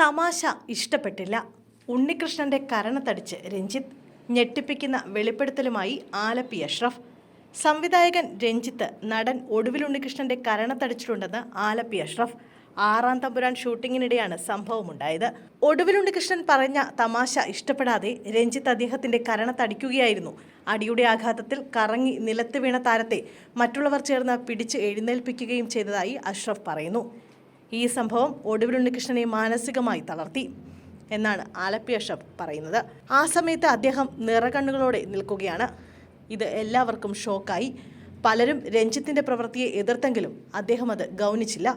തമാശ ഇഷ്ടപ്പെട്ടില്ല. ഉണ്ണികൃഷ്ണന്റെ കരണത്തടിച്ച് രഞ്ജിത്ത്. ഞെട്ടിപ്പിക്കുന്ന വെളിപ്പെടുത്തലുമായി ആലപ്പി അഷ്റഫ്. സംവിധായകൻ രഞ്ജിത്ത് നടൻ ഒടുവിൽ ഉണ്ണികൃഷ്ണന്റെ കരണത്തടിച്ചിട്ടുണ്ടെന്ന് ആലപ്പി അഷ്റഫ്. 6-ാം തമ്പുരാൻ ഷൂട്ടിങ്ങിനിടെയാണ് സംഭവമുണ്ടായത്. ഒടുവിൽ ഉണ്ണികൃഷ്ണൻ പറഞ്ഞ തമാശ ഇഷ്ടപ്പെടാതെ രഞ്ജിത്ത് അദ്ദേഹത്തിന്റെ കരണത്തടിക്കുകയായിരുന്നു. അടിയുടെ ആഘാതത്തിൽ കറങ്ങി നിലത്ത് വീണ താരത്തെ മറ്റുള്ളവർ ചേർന്ന് പിടിച്ച് എഴുന്നേൽപ്പിക്കുകയും ചെയ്തതായി അഷ്റഫ് പറയുന്നു. ഈ സംഭവം ഒടുവിൽ ഉണ്ണികൃഷ്ണനെ മാനസികമായി തളർത്തി എന്നാണ് ആലപ്പി അഷ്റഫ് പറയുന്നത്. ആ സമയത്ത് അദ്ദേഹം നിറകണ്ണുകളോടെ നിൽക്കുകയാണ്. ഇത് എല്ലാവർക്കും ഷോക്കായി. പലരും രഞ്ജിത്തിന്റെ പ്രവൃത്തിയെ എതിർത്തെങ്കിലും അദ്ദേഹം അത് ഗൗനിച്ചില്ല.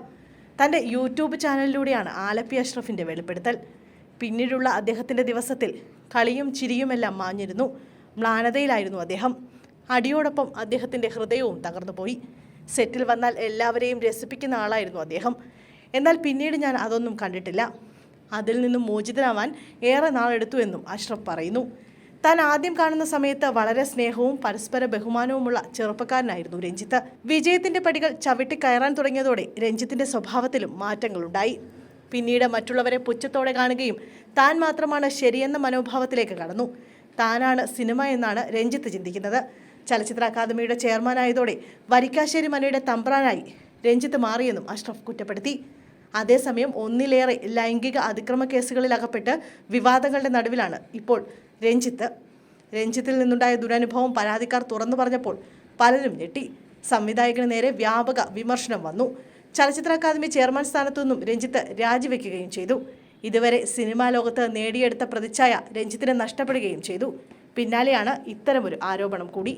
തൻ്റെ യൂട്യൂബ് ചാനലിലൂടെയാണ് ആലപ്പി അഷ്റഫിൻ്റെ വെളിപ്പെടുത്തൽ. പിന്നീടുള്ള അദ്ദേഹത്തിൻ്റെ ദിവസത്തിൽ കളിയും ചിരിയുമെല്ലാം മാഞ്ഞിരുന്നു. മ്ലാനതയിലായിരുന്നു അദ്ദേഹം. അടിയോടൊപ്പം അദ്ദേഹത്തിൻ്റെ ഹൃദയവും തകർന്നുപോയി. സെറ്റിൽ വന്നാൽ എല്ലാവരെയും രസിപ്പിക്കുന്ന ആളായിരുന്നു അദ്ദേഹം. എന്നാൽ പിന്നീട് ഞാൻ അതൊന്നും കണ്ടിട്ടില്ല. അതിൽ നിന്നും മോചിതനാവാൻ ഏറെ നാളെടുത്തു എന്നും അഷ്റഫ് പറയുന്നു. താൻ ആദ്യം കാണുന്ന സമയത്ത് വളരെ സ്നേഹവും പരസ്പര ബഹുമാനവുമുള്ള ചെറുപ്പക്കാരനായിരുന്നു രഞ്ജിത്ത്. വിജയത്തിന്റെ പടികൾ ചവിട്ടിക്കയറാൻ തുടങ്ങിയതോടെ രഞ്ജിത്തിന്റെ സ്വഭാവത്തിലും മാറ്റങ്ങളുണ്ടായി. പിന്നീട് മറ്റുള്ളവരെ പുച്ഛത്തോടെ കാണുകയും താൻ മാത്രമാണ് ശരിയെന്ന മനോഭാവത്തിലേക്ക് കടന്നു. താനാണ് സിനിമ എന്നാണ് രഞ്ജിത്ത് ചിന്തിക്കുന്നത്. ചലച്ചിത്ര അക്കാദമിയുടെ ചെയർമാനായതോടെ വരിക്കാശ്ശേരി മനയുടെ തമ്പ്രാനായി രഞ്ജിത്ത് മാറിയെന്നും അഷ്റഫ് കുറ്റപ്പെടുത്തി. അതേസമയം ഒന്നിലേറെ ലൈംഗിക അതിക്രമ കേസുകളിൽ അകപ്പെട്ട് വിവാദങ്ങളുടെ നടുവിലാണ് ഇപ്പോൾ രഞ്ജിത്തിൽ നിന്നുണ്ടായ ദുരനുഭവം പരാതിക്കാർ തുറന്നു പറഞ്ഞപ്പോൾ പലരും ഞെട്ടി. സംവിധായകന് നേരെ വ്യാപക വിമർശനം വന്നു. ചലച്ചിത്ര അക്കാദമി ചെയർമാൻ സ്ഥാനത്തു നിന്നും രഞ്ജിത്ത് രാജിവെക്കുകയും ചെയ്തു. ഇതുവരെ സിനിമാ ലോകത്ത് നേടിയെടുത്ത പ്രതിച്ഛായ രഞ്ജിത്തിന് നഷ്ടപ്പെടുകയും ചെയ്തു. പിന്നാലെയാണ് ഇത്തരമൊരു ആരോപണം കൂടി.